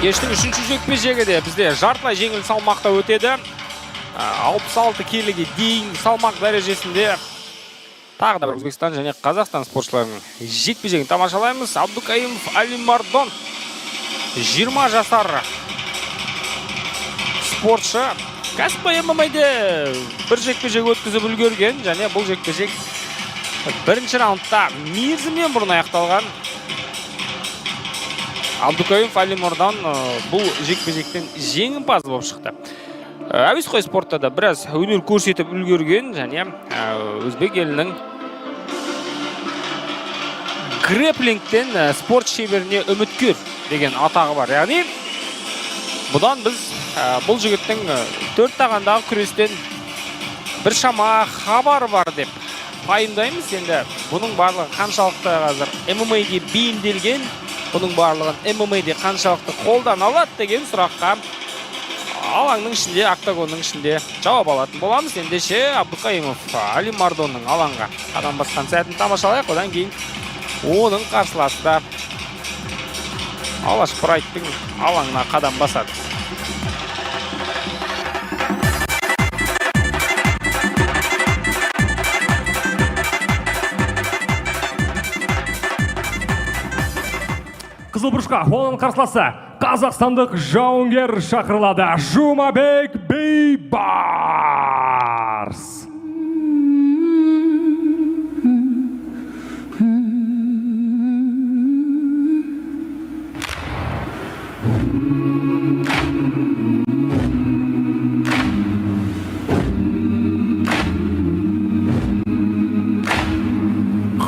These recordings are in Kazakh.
Кештің 3-ші жекпе-жегі бізде жартылай жеңіл салмақта өтеді. 66 келіге дейін салмақ дәрежесінде тағы да Өзбекстан және Қазақстан спортшыларының жекпе-жегін тамашалаймыз. Абдукаимов Алимардон 20 жасар спортшы. Кәсіпқой ММА-де бір жекпе-жек өткізіп үлгерген және бұл жекпе-жек бірінші раундта мерзімнен бұрын аяқталған. Абдукаимов Алимардон бұл жекпе-жектен жеңімпаз болып шықты. Әуесқой спортта да біраз өнер көрсетіп үлгерген және өзбек елінің грэплингтен спорт шеберіне үміткер деген атағы бар. Яғни бұдан біз бұл жігіттің 4 тағандағы күрестен бір шама хабар бар деп пайымдаймыз. Енді бұның барлығы қаншалықты қазір ММА-ге бейімделген, бұның барлығын ММА-де қаншалықты қолдан алады деген сұраққа алаңның ішінде, октагонның ішінде жауап алатын боламыз. Ендеше Абдукаимов Алимардонның алаңға қадам басқан сәтін тамашалайық. Одан кейін оның қарсыласы да Алаш Прайдтың алаңына қадам басады. Қызылбұрышқа оның қарсыласы қазақстандық жауынгер шақырылады. Жұмабек Бейбарс.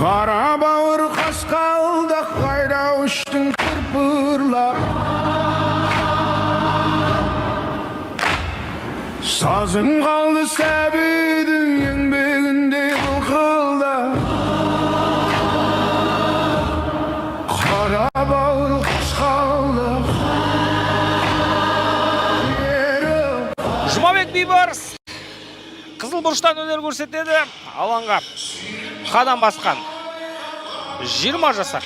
Қара бауыр қасқалда қайда ұштың кірпірлап, сазың қалды сәбидің еңбегінде бұлқылда. Қара бауыр қасқалда Жұмабек Бейбарс Қызылбұрыштан өнер көрсетеді. Алаңға қадам басқан 20 жасар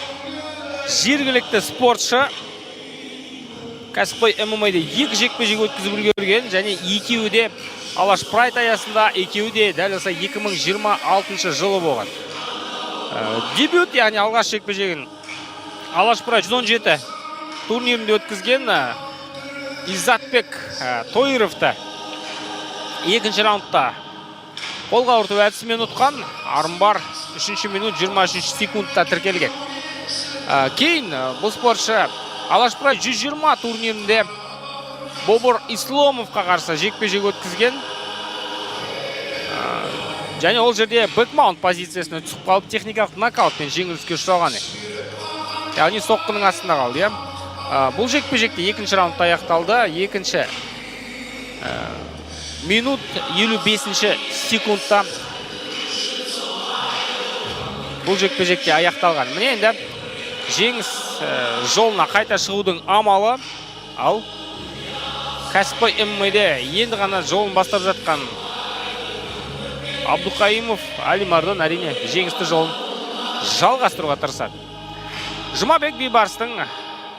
жергілікті спортшы. Кәсіпқой ММА-де 2 жекпе-жек өткізіп үлгерген және екеуі де Алаш Прайд аясында, екеуі де дәл осы 2026 жылы болған. Дебют, яғни алғаш жекпе-жегін Алаш Прайд 117 турнирінде өткізген Иззатбек Тойыровты екінші раундта қолға ұрту әдісімен ұтқан. Армбар 3 минут 23 секундта тіркелген. Кейін бұл спортшы Алаш Прайд 120 турнирінде Бобор Исломовқа қарсы жекпе-жек өткізген. Және ол жерде бэкмаунт позициясына түсіп қалып техникалық нокаутпен жеңіліске ұшыраған. Яғни соққының астында қалды. Бұл жекпе-жекте екінші раундта аяқталды. Екінші минут 55 секундта бұл жекпе-жекте аяқталған. Міне енді жеңіс жолына қайта шығудың амалы, ал кәсіпқой ММА-де енді ғана жолын бастап жатқан Абдукаимов Алимардон әрине жеңісті жолын жалғастыруға тырысады. Жұмабек Бейбарстың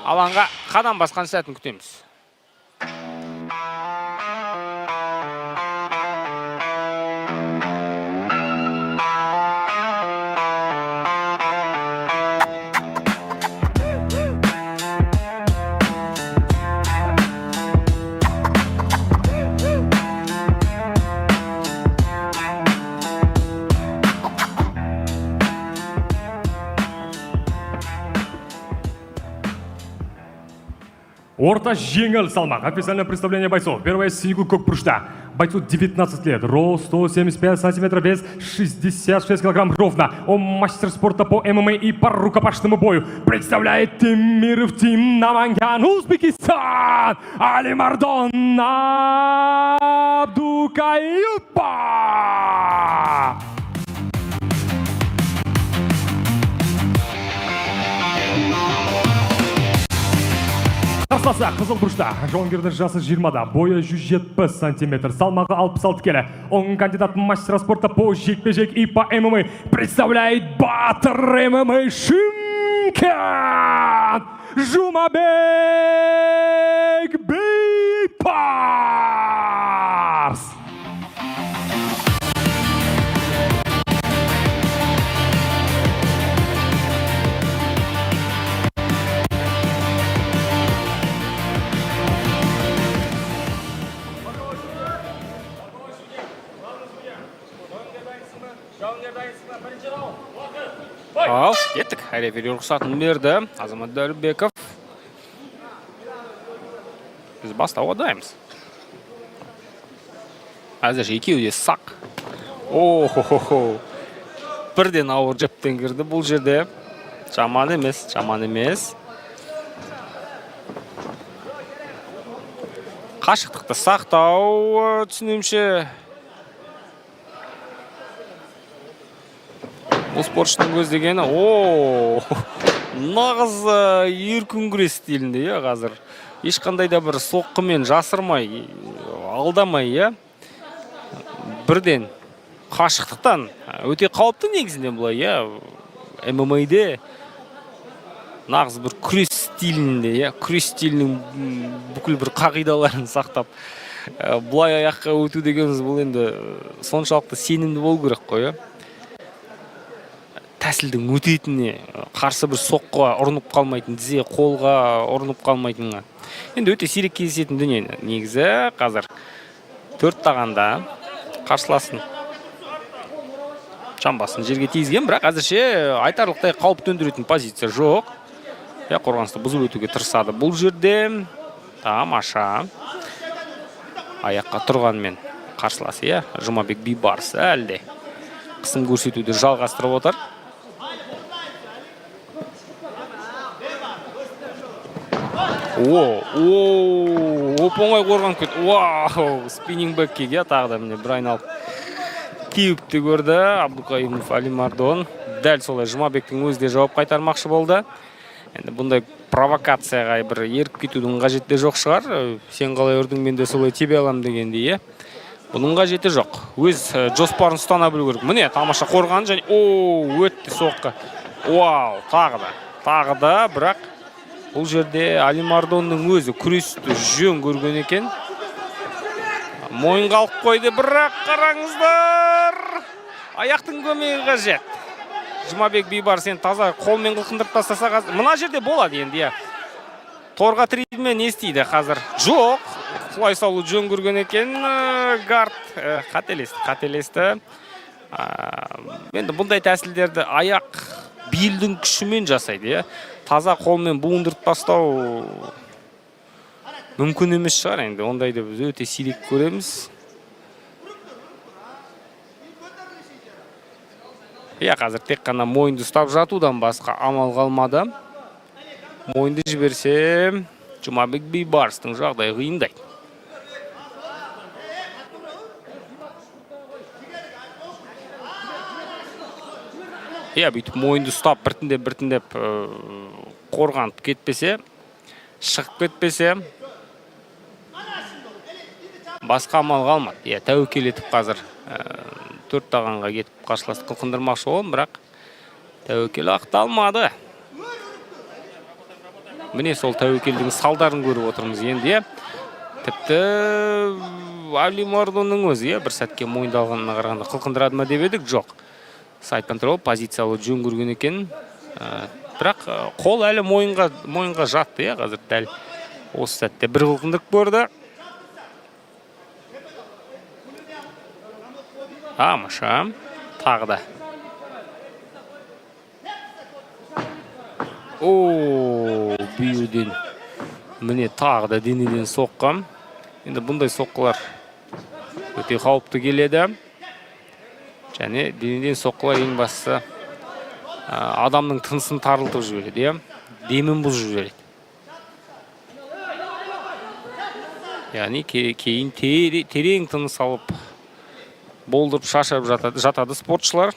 алаңға қадам басқан сәтін күтеміз. Орта жеңіл салмақ. Официальное представление бойцов. Первая сигу көкбұрышта. Бойцу 19 лет. Рост 175 сантиметров, вес 66 килограмм ровно. Он мастер спорта по ММА и по рукопашному бою. Представляет Темиров Тим Наманган, Узбекистан. Алимардон Абдукаимов. Қарсыласы Қызылбұрышта. Жауынгердің жасы 20-да, бойы 170 сантиметр, салмағы 66 келі. Он кандидат мастера спорта по жекпе-жек и по ММА. Представляет батыр ММА Шымкент Жұмабек Бибарс. Ал, кеттік. Рефери рұқсатын берді. Азамат Дәлібеков. Біз бастауға дайымыз. Әзір екеуі де сақ. О-хо-хо-хо. Бірден ауыр жептен кірді бұл жерде. Жаман емес, жаман емес. Қашықтықты сақтау түсінемші. Бұл спортшының көздегені, нағыз еркін күрес стилінде, қазір. Ешқандай да бір соққымен жасырмай, алдамай, бірден қашықтықтан өте қауіпті негізінде бұлай, ММА-де нағыз бір күрес стилінде, күрес стилінің бүкіл бір қағидаларын сақтап, бұлай аяққа өту дегеніміз бұл енді соншалықты сенімді болу керек қой, тәсілдің өтетіне, қарсы бір соққыға ұрынып қалмайтын, тізе қолға ұрынып қалмайтынға. Енді өте сирек кездесетін дүние. Негізі қазір 4 тағанда қарсыласын жамбасын жерге тиізген, бірақ әзірше айтарлықтай қауіп төндіретін позиция жоқ. Қорғанысты бұзып өтуге тырысады. Бұл жерде тамаша аяққа тұрғанмен қарсыласы, Жұмабек Бибарс әлде қысым көрсетуді жалғастырып отыр. Оп-оңай қорғанып кетті. Вау, спиннинг бэккеге тағы да міне бір айналып теуіпті көрді. Абдукаимов Алимардон дәл солай Жұмабектің өзі де жауап қайтармақшы болды. Енді бұндай провокацияға бір еріп кетудің қажеті жоқ шығар. Сен қалай ұрдың, мен де солай тебе алам дегенде, бұның қажеті жоқ. Өз жоспарын ұстана білу керек. Міне тамаша қорған және өтті соққы. Вау, тағы да, бірақ бұл жерде Алимардонның өзі күресті жөн көрген екен. Мойын қалып қойды, бірақ қараңыздар. Аяқтың көмегі қажет. Жұмабек Бибарс сен таза қолмен қылқындырып тастаса қазір. Мына жерде болады енді, торға тірейді ме, не істейді қазір? Жоқ, құлай салу жөн көрген екен. Гард қателесті. Енді бұндай тәсілдерді аяқ белдің күшімен жасайды, таза қолмен буындырып тастау мүмкін емес шығар. Енді ондайды біз өте сирек көреміз. Қазір тек қана мойынды ұстап жатудан басқа амал қалмады. Мойынды жіберсе, Жұмабек Бибарстың жағдайы қиындайды. Бүйтіп мойынды ұстап біртіндеп қорғанып кетпесе, шығып кетпесе, басқа амал қалмады. Тәуекел етіп қазір 4 тағанға кетіп қарсыласты қылқындырмақшы болған, бірақ тәуекел ақталмады. Міне сол тәуекелдің салдарын көріп отырмыз енді. Тіпті Алимардонның өзі бір сәтке мойынды алғанына қарағанда қылқындырады ма деп едік, жоқ. Сайт контрол позициялы жөн көрген екен, бірақ қол әлі мойынға жатты, қазір дәл осы сәтте бір қылқындырып көрді. Тамаша, тағы да. Бүйірден міне тағы да денеден соққам. Енді бұндай соққылар өте қауіпті келеді. Және денеден соққылар ең бастысы адамның тынысын тарылтып жібереді, демін бұзып жібереді. Яғни кейін терең тыныс алып болдырып шаршап жатады спортшылар.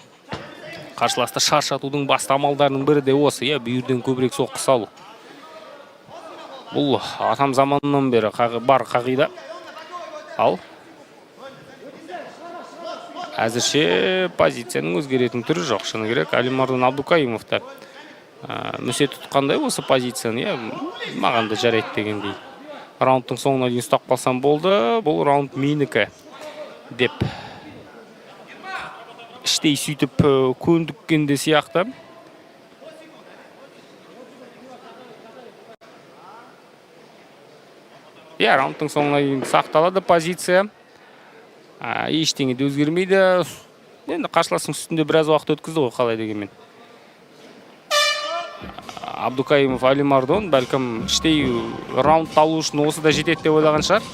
Қарсыласты шаршатудың басты амалдарының бірі де осы, бүйірден көбірек соққы салу. Бұл атам заманынан бері бар қағида. Ал әзірше позицияның өзгеретін түрі жоқ. Шыны керек, Алимардон Абдукаимовта мүсе тұтқандай осы позицияны, маған да жарайды дегендей. Раундтың соңына дейін ұстап қалсам болды. Бұл раунд менікі. деп іштей сөйтіп көндіккенде сияқты. Раундтың соңына дейін сақталады позиция. Ештеңе де өзгермейді. Енді қарсыластың үстінде біраз уақыт өткізді ғой, қалай дегенмен. Абдукаимов Алимардон бәлкім іштей раунд алу үшін осы да жетеді деп ойлаған шығар.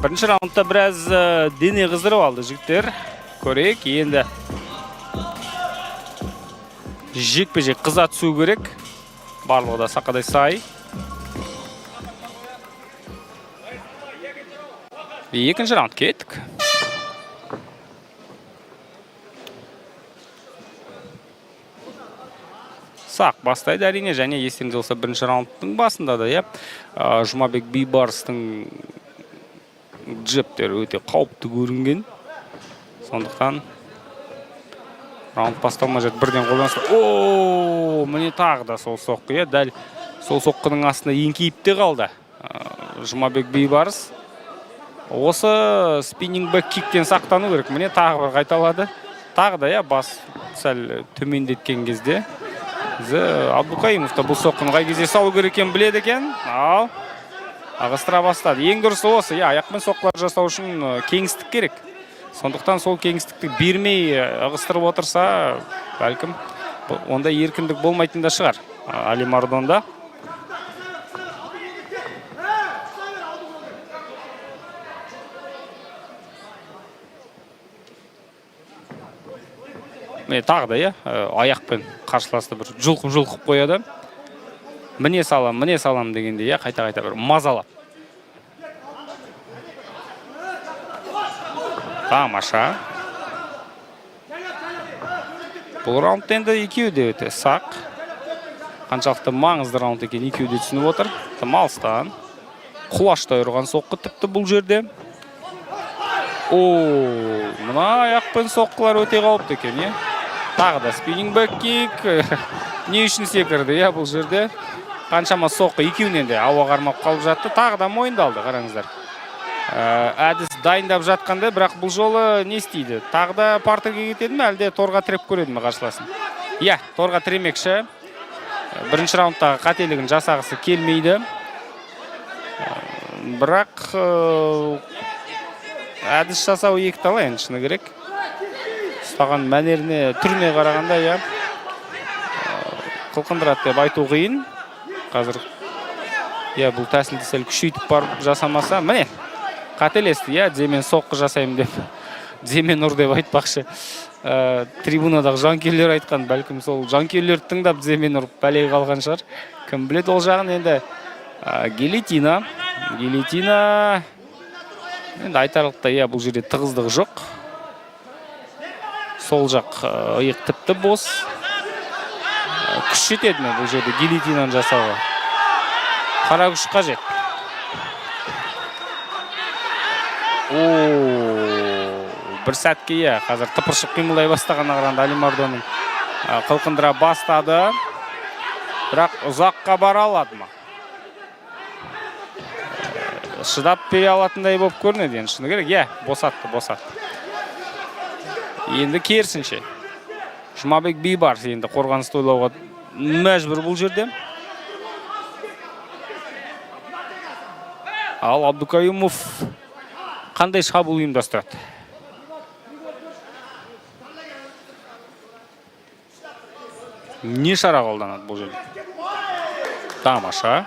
Бірінші раундта біраз дене қыздырып алды жігіттер. Көрейік, енді жекпе-жек қыза түсу керек. Барлығы да сақадай сай. Екінші раунд кеттік. Сақ бастайды әрине, және естеріңізде болса бірінші раундтың басында да, Жұмабек Бейбарыстың джептер өте қауіпті көрінген. Сондықтан раунд басталмай жатып бірден қолданысты. Міне тағы да сол соққы, дәл сол соққының астында еңкейіп те қалды Жұмабек Бейбарыс. Осы спиннинг бэк киктен сақтану керек. Міне тағы бір қайталады. Тағы да бас сәл төмендеткен кезде Абдукаимов та бұл соққыны қай кезде салу керек екенін біледі екен. Ағыстыра бастады. Ең дұрысы осы, аяқпен соққылар жасау үшін кеңістік керек. Сондықтан сол кеңістікті бермей ағыстырып отырса, бәлкім онда еркіндік болмайтын да шығар Алимардонда. Тағы да, аяқпен қарсыласты бір жұлқып қояды. Міне салам дегенде, қайта-қайта бір мазалап. Тамаша. Бұл раунд енді екеуі де өте сақ. Қаншалықты маңызды раунд екен екеуі де түсініп отыр. Тым алыстан. Құлаштай ұрған соққы тіпті бұл жерде. Мына аяқпен соққылар өте қауіпті екен, Тағы да спиннинг бэк кик. Не үшін секірді, бұл жерде. Қаншама соққы екеуінен де ауа қармап қалып жатты. Тағы да мойындалды, қараңыздар. Әдіс дайындап жатқанда, бірақ бұл жолы не істейді? Тағы да партерге кетеді ме, әлде торға тіреп көреді ме қарсыласын? Торға тіремекші. Бірінші раундтағы қателігін жасағысы келмейді. Бірақ әдіс жасау екі тала енді шыны керек. Ұстаған мәнеріне, түріне қарағанда, қылқындырады деп айту қиын. Қазір, бұл тәсілді сәл күшейтіп барып жасамаса, міне, қателесті, демен соққы жасаймын деп, демен ұр деп айтпақшы. Трибунадағы жанкерлер айтқан, бәлкім сол жанкерлерді тыңдап демен ұрып бәлеге қалған шығар. Кім біледі ол жағын енді Гелетина, енді айтарлықта, бұл жерде тығыздығы жоқ. Сол жақ иық тіпті бос. Күш жетеді ме бұл жерде гильотинаны жасауға? Қара күш қажет. Бір сәтке, қазір тыпыршып қимылдай бастағанына қарағанда Алимардонның қылқындыра бастады. Бірақ ұзаққа бара алады ма? Шыдап бере алатындай болып көрінеді енді шыны керек. Босатты. Енді керісінше. Жұмабек Бейбарыс енді қорғанысты ойлауға мәжбүр бұл жерде. Ал Абдукаимов қандай шабуыл ұйымдастырады? Не шара қолданады бұл жерде? Тамаша.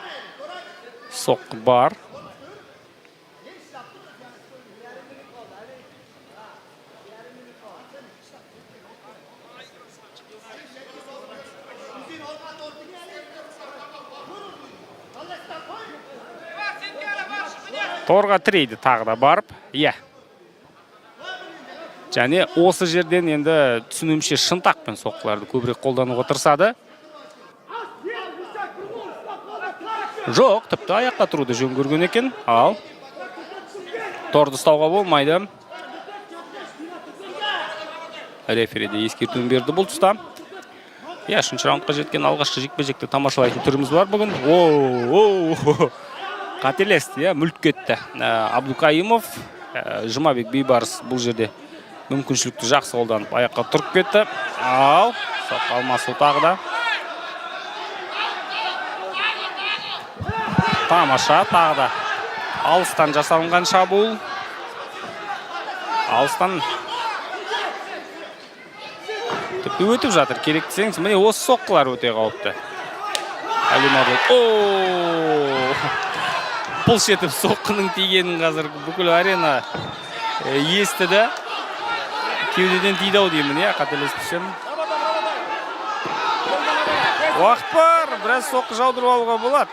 Соққы бар. Торға тірейді тағы да барып. Және осы жерден енді түсінімше шынтақпен соққыларды көбірек қолдануға тырысады. Жоқ, тіпті аяққа тұруды жөн көрген екен. Ал. Торды ұстауға болмайды. Рефериде ескертуін берді бұл тұста. Үшінші раундқа жеткен алғашқы жекпе-жекті тамашалайтын түріміз бар бүгін. Қателесті, мүлт кетті. Абдукаимов, Жұмабек Бейбарыс бұл жерде мүмкіншілікті жақсы қолданып аяққа тұрып кетті. Ал, соққы алмасу тағы да. Тамаша, тағы да. Алыстан жасалынған шабуыл. Алыстан тіпті өтіп жатыр, керек десеңіз. Міне осы соққылар өте қауіпті. Пұлш етіп соққының тигенін қазір бүкіл арена естіді. Кеудеден тиді-ау деймін, қателеспесем. Уақыт бар, біраз соққы жаудырып алуға болады.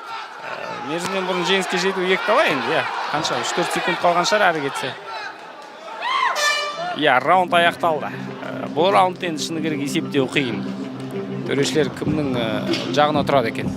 Мерзімнен бұрын жеңіске жету екіталай енді, қанша 3-4 секунд қалған шығар әрі кетсе. Раунд аяқталды. Бұл раунд енді шыны керек есептеу қиын. Төрешілер кімнің жағына тұрады екен?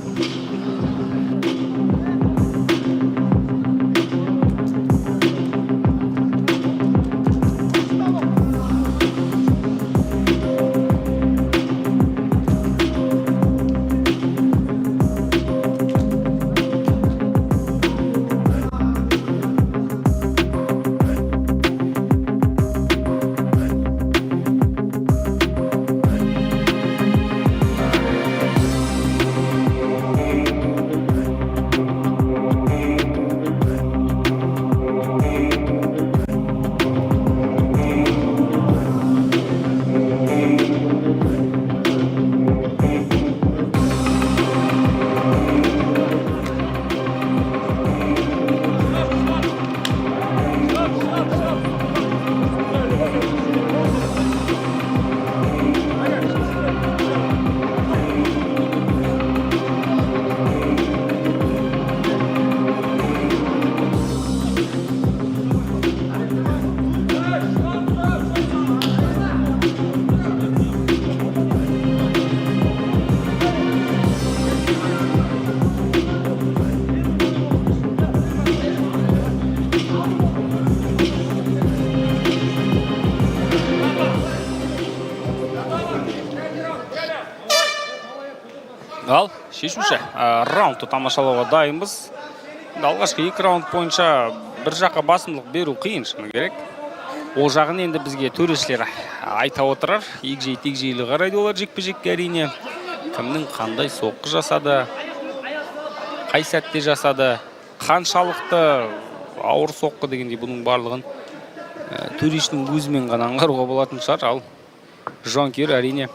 Ал, шешуші, раундты тамашалауға дайынбыз. Алғашқы 2 раунд бойынша бір жаққа басымдылық беру қиын шыны керек. Ол жағын енді бізге төрешілер айта отырар. Егжей-тегжейлі қарайды олар жекпе-жекке әрине. Кімнің қандай соққы жасады, қай сәтте жасады, қаншалықты ауыр соққы дегендей бұның барлығын төрешінің өзімен ғана аңғаруға болатын шығар. Ал жанкүйер әрине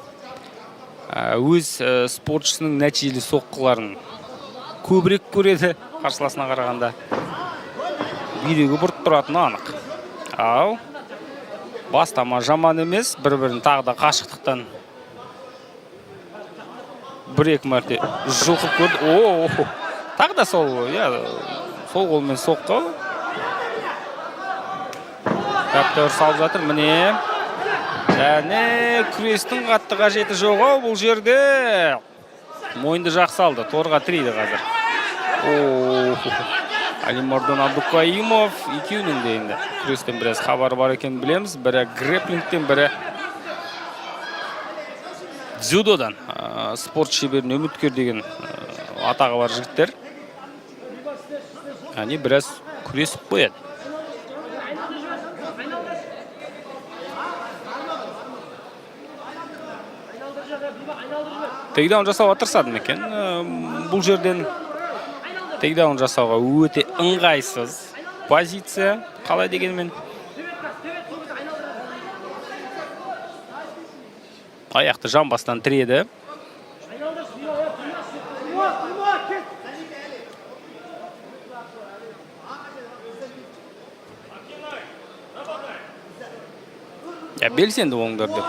өз спортшысының нәтижелі соққыларын көбірек көреді қарсыласына қарағанда. Бүйрегі бұрып тұратыны анық. Ал бастама жаман емес, бір-бірін тағы да қашықтықтан бір-екі мәрте жұлқып көрді. Тағы да сол қолмен соққы. Тәптәуір салып жатыр, міне. Және күрестің қатты қажеті жоқ ау бұл жерде. Мойынды жақсы алды, торға тірейді қазір. Алимордан Абдукаимов екеуінің де енді күрестен біраз хабар бар екен білеміз. Бірі грэплингтен, бірі дзюдодан. Спорт шеберін үміткер деген атағы бар жігіттер. Яғни біраз күресіп қояды. Тейкдаун жасауға тырысады екен. Бұл жерден тейкдаун жасауға өте ыңғайсыз. позиция. Қалай дегенмен. Аяқты жамбастан тіреді. Белсенді оңдар деп.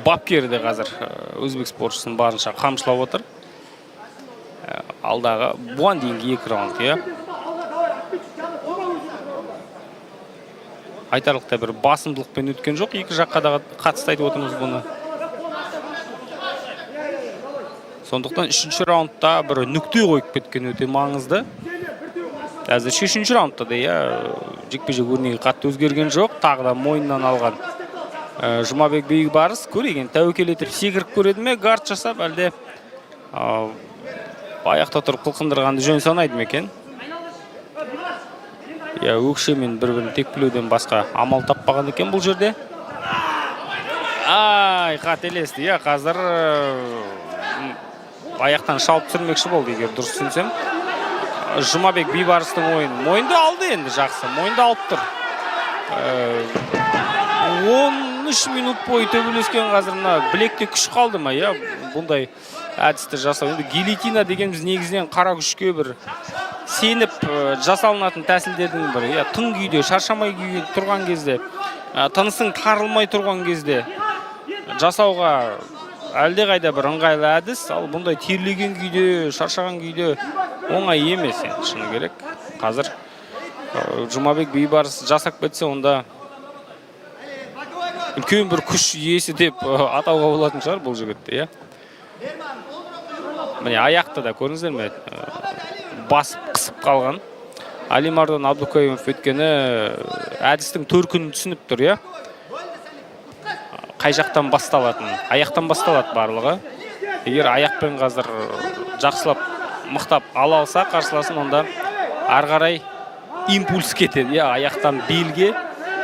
Бапкері де қазір өзбек спортшысын барынша қамшылап отыр. Алдағы бұған дейінгі 2 раунд, айтарлықтай бір басымдылықпен өткен жоқ. Екі жаққа да қатысты айтып отырмыз бұны. Сондықтан 3-ші раундта бір нүкте қойып кеткен өте маңызды. Әзір 3-ші раундта да жекпе-жек өрнегі қатты өзгерген жоқ. Тағы да мойнынан алған Жұмабек Бейбарыс көреген тәуекел етіп секіріп көреді ме, гард жасап, әлде аяқта тұрып қылқындырғанды жөн санайды ме екен? Өкшемен бір-бірін текпілеуден басқа амал таппаған екен бұл жерде. Қателесті. Қазір аяқтан шалып түсірмекші болды, егер дұрыс түсінсем. Жұмабек Бейбарыстың мойынды алды енді, жақсы. Мойынды алып тұр. 13 минут бойы төбелескен, қазір білекте күш қалды ма? Бұндай әдісті жасау. Енді гильотина дегеніміз негізінен қара күшке бір сеніп жасалынатын тәсілдердің бірі. Тың күйде, шаршамай күйде тұрған кезде, тынысың тарылмай тұрған кезде жасауға әлде қайда бір ыңғайлы әдіс. Ал бұндай терлеген күйде, шаршаған күйде оңай емес, шыны керек. Қазір Жұмабек Бейбарыс жасап кетсе, онда үлкен бір күш иесі деп атауға болатын шығар бұл жігітті. Міне аяқты да көріңіздер ме? Басып қысып қалған. Алимардан Абдукаимов өткені әдістің төркінін түсініп тұр. Қай жақтан басталатын? Аяқтан басталады барлығы. Егер аяқпен қазір жақсылап мықтап ала алса қарсыласын, онда арғарай импульс кетеді. Аяқтан белге,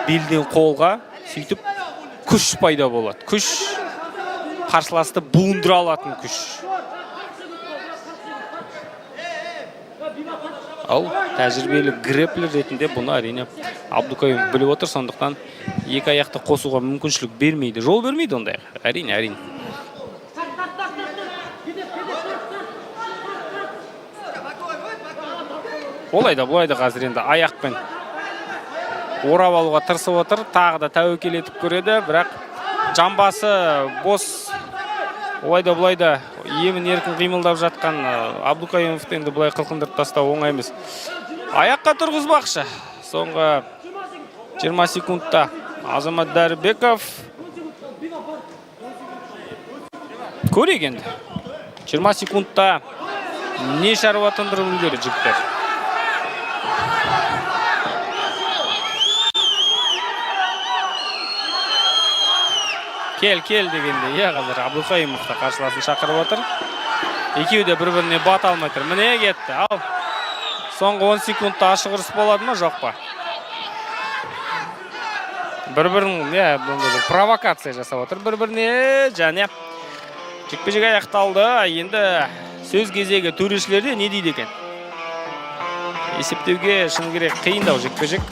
белден қолға, сөйтіп күш пайда болады. Күш қарсыласты буындыра алатын күш. Ал тәжірибелі грэплер ретінде бұны әрине Абдукаимов біліп отыр, сондықтан екі аяқты қосуға мүмкіншілік бермейді. Жол бермейді ондай. Әрине. Олайда, бұлайда қазір енді аяқпен орап алуға тырысып отыр. Тағы да тәуекел етіп көреді, бірақ жамбасы бос. Олайда бұлайда емін еркін қимылдап жатқан Абдукаимовты енді бұлай қылқындырып тастау оңай емес. Аяққа тұрғызбақшы. Соңғы 20 секундта Азамат Дәрібеков көрек енді. 20 секундта не шаруа тындырып үлгерді жігіттер. Кел дегенде, қазір Абдукаимовты қарсыласын шақырып отыр. Екеуі де бір-біріне бат алмай тұр. Міне кетті. Ал соңғы 10 секундта ашық ұрыс болады ма, жоқ па? Бір-бірін провокация жасап отыр. Бір-біріне және жекпе-жек аяқталды. Енді сөз кезегі төрешілерде не дейді екен? Есептеуге шыны керек қиындау жекпе-жек.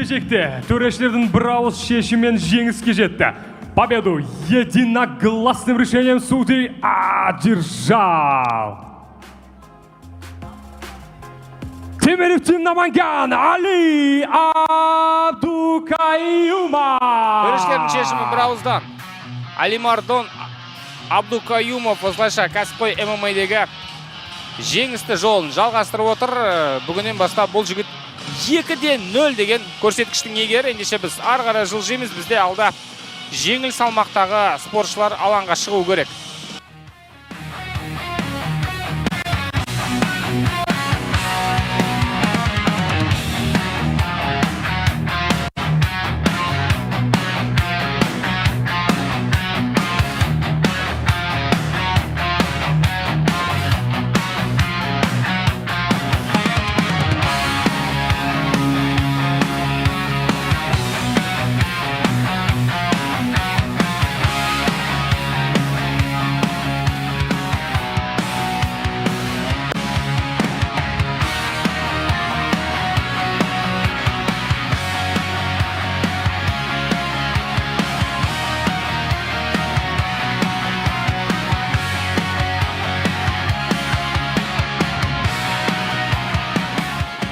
жекпе-жекте төрешілердің бір ауыз шешіммен жеңіске жетті. Победу единогласным решением судей одержал Темирев Тим Наманган Али Абдукаюмов. Төрешілердің шешімі бір ауыздан. Алимардон Абдукаюмов осылайша кәсіпқой ММА-дегі жеңісті жолын жалғастырып отыр. Бүгіннен бастап бұл жігіт 2-0 деген көрсеткіштің егері. Ендеше біз ары қарай жылжимыз. Бізде алда жеңіл салмақтағы спортшылар алаңға шығу керек.